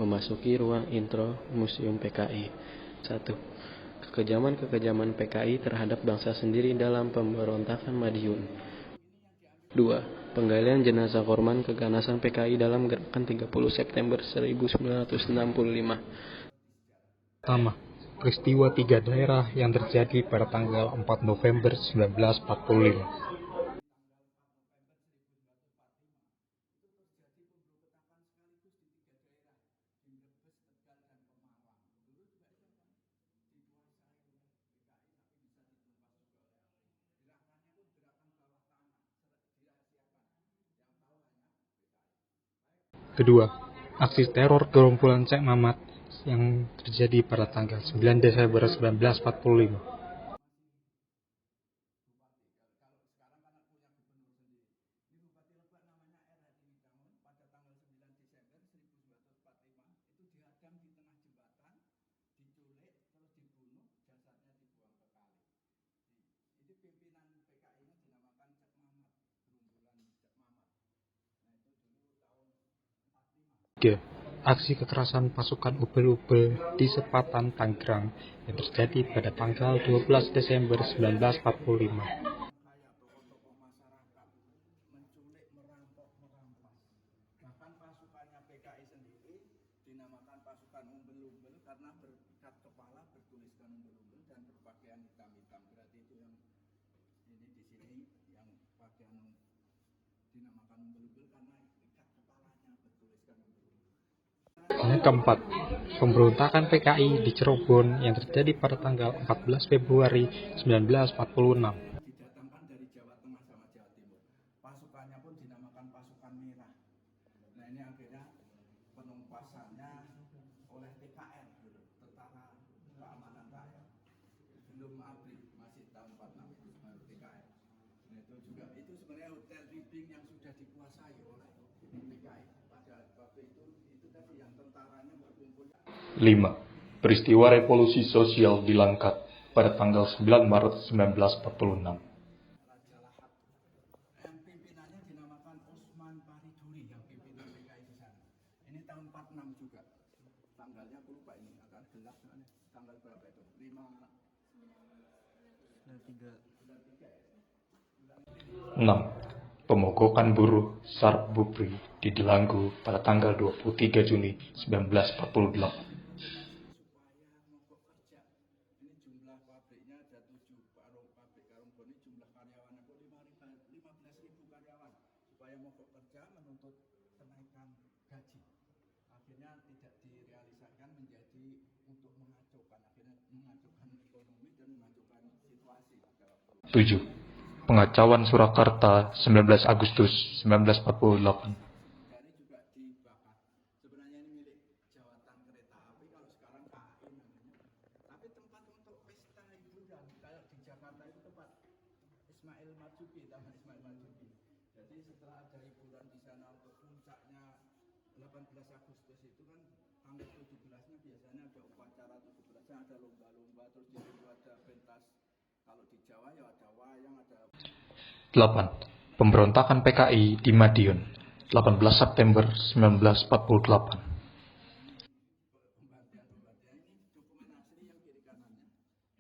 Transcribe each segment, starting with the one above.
Memasuki ruang intro Museum PKI. 1. Kekejaman PKI terhadap bangsa sendiri dalam pemberontakan Madiun. 2. Penggalian jenazah korban keganasan PKI dalam gerakan 30 September 1965. Pertama, peristiwa 3 daerah yang terjadi pada tanggal 4 November 1945. Kedua, aksi teror gerombolan Cek Mamat yang terjadi pada tanggal 9 Desember 1945. Tiga, aksi kekerasan pasukan ubel-ubel di Sepatan, Tangerang yang terjadi pada tanggal 12 Desember 1945. Bahkan pasukannya PKI sendiri dinamakan pasukan umbel-umbel karena berikat kepala bertuliskan umbel-umbel dan berpakaian hitam-hitam. Berarti itu yang ini di sini yang pakaian dinamakan umbel-umbel karena ikat kepalanya bertuliskan umbel-umbel. Yang keempat, pemberontakan PKI di Cirebon yang terjadi pada tanggal 14 Februari 1946. Didatangkan dari Jawa Tengah sama Jawa Timur. Pasukannya pun dinamakan pasukan merah. Nah ini akhirnya penumpasannya oleh TKR, Tentara Keamanan Rakyat. Belum ABRI, masih tahun 46 itu baru TKR. Nah itu juga, itu sebenarnya hotel Ribing yang sudah dikuasai oleh PKI. Pada waktu itu tadi yang tentaranya berkumpul. 5. Peristiwa revolusi sosial di Langkat pada tanggal 9 Maret 1946. Raja Lahap. Yang pimpinannya dinamakan Osman Pariduri, yang pimpinan PKI di sana. Ini tahun 46 juga. Tanggalnya aku lupa ini, agak gelap soalnya. Tanggal berapa itu? 6. Pemogokan buruh Sarbubri di Delanggu pada tanggal 23 Juni 1948. supaya mogok kerja. Ini jumlah pabriknya ada 7, pabrik karung boni, jumlah karyawannya pun 15.000 karyawan. Supaya mogok kerja menuntut kenaikan gaji. Akhirnya tidak direalisasikan menjadi untuk mengacaukan. Akhirnya mengacaukan ekonomi dan mengacaukan situasi pada waktu. 7. Pengacauan Surakarta 19 Agustus 1948. Dari juga dibakar. Sebenarnya ini milik Jawatan Kereta Api, kalau sekarang KAI namanya. Tapi tempat untuk pesta hiburan, kayak di Jakarta itu tempat Ismail Marzuki, Taman Ismail Marzuki. Jadi setelah ada hiburan di sana untuk puncaknya 18 Agustus itu kan tanggal 17-nya biasanya ada upacara 17-nya, ada lomba-lomba, terus di situ ada pentas. Kalau di Jawa ya ada wayang, ada 8. Pemberontakan PKI di Madiun 18 September 1948. pembantian ini dokumen asli yang kiri kanannya.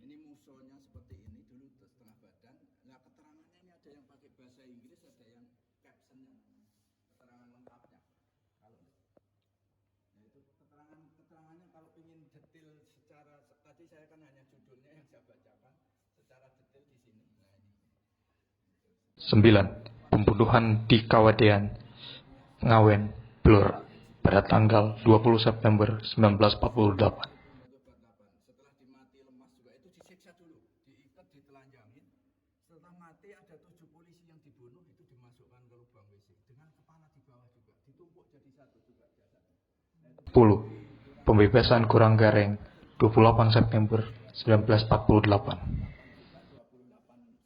Ini musuhnya seperti ini dulu setengah badan. Nah keterangannya ini ada yang pakai bahasa Inggris, ada yang captionnya, keterangan lengkapnya. Kalau nah itu keterangannya kalau ingin detail secara tadi saya kan hanya judulnya yang saya bacakan secara detail di sini. Nah ini. 9. Pembunuhan di Kawadean, Ngawen, Blora pada tanggal 20 September 1948. Setelah dimati lemas juga itu disiksa dulu, diikat, ditelanjangin. Setelah mati ada 7 polisi yang dibunuh, itu dimasukkan ke lubang WC dengan kepala di bawah juga, ditumpuk jadi satu juga jasadnya. 10. Pembebasan Kuranggareng 28 September 1948. 28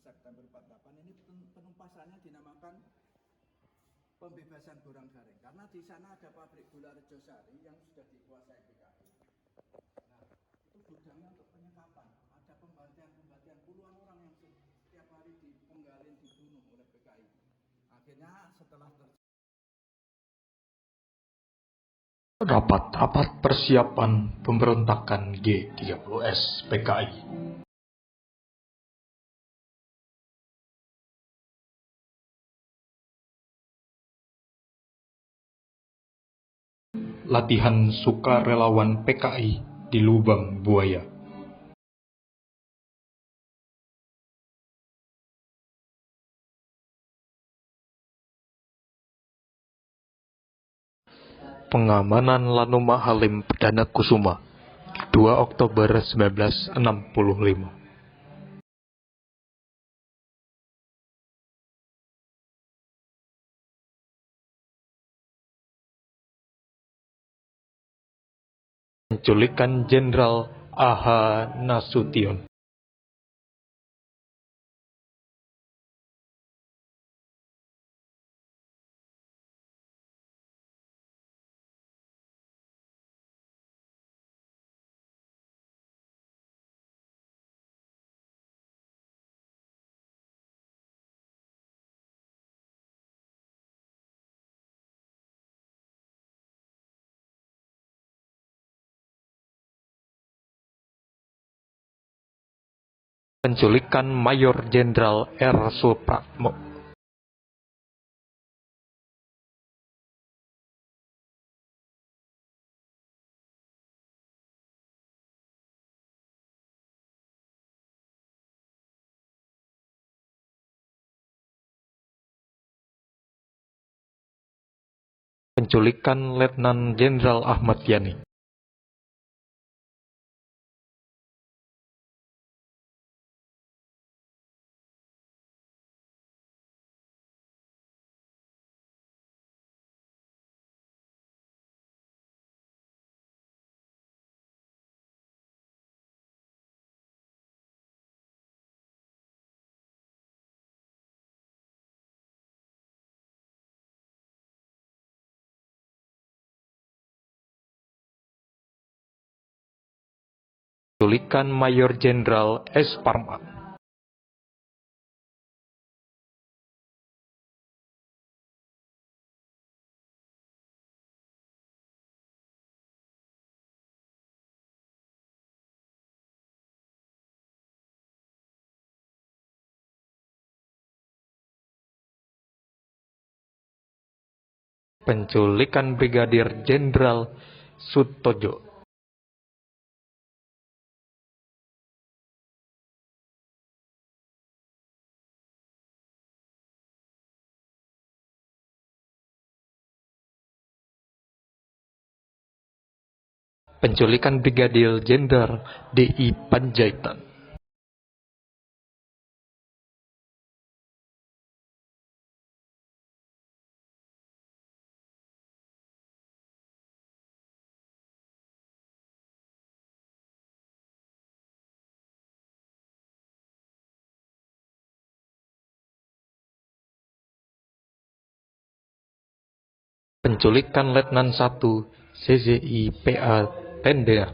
September 48 ini penumpasannya dinamakan pembebasan Goranggareng karena di sana ada pabrik gula Rejosari yang sudah dikuasai PKI. Nah, itu gudangnya untuk penyekapan. Ada pembantian puluhan orang yang setiap hari dipenggalin, dibunuh oleh PKI. Akhirnya setelah Rapat-rapat persiapan pemberontakan G30S PKI. Latihan sukarelawan PKI di Lubang Buaya. Pengamanan Lanuma Halim Perdana Kusuma 2 Oktober 1965. Penculikan Jenderal A.H. Nasution. Penculikan Mayor Jenderal R. Supratmo. Penculikan Letnan Jenderal Ahmad Yani. Penculikan Mayor Jenderal S. Parman. Penculikan Brigadir Jenderal Sutojo. Penculikan Brigadir Jenderal D.I. Panjaitan. Penculikan Letnan 1 CZI PA Tender.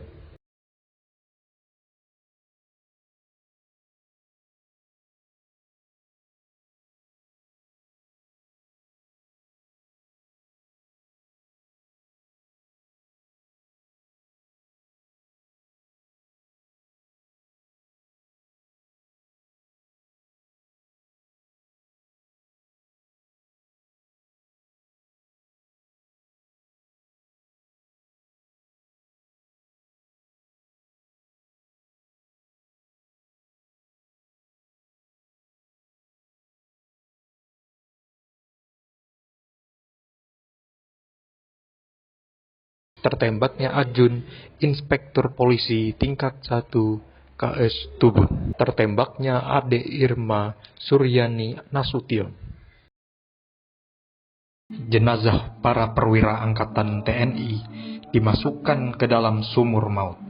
Tertembaknya Ajun, Inspektur Polisi Tingkat 1 KS Tubun. Tertembaknya Ade Irma Suryani Nasution. Jenazah para perwira angkatan TNI dimasukkan ke dalam sumur maut.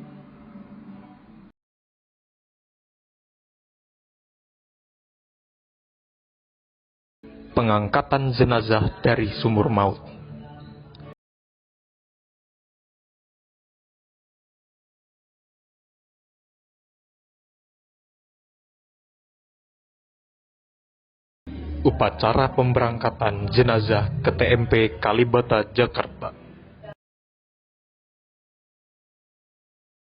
Pengangkatan jenazah dari sumur maut. Upacara pemberangkatan jenazah ke TMP Kalibata, Jakarta.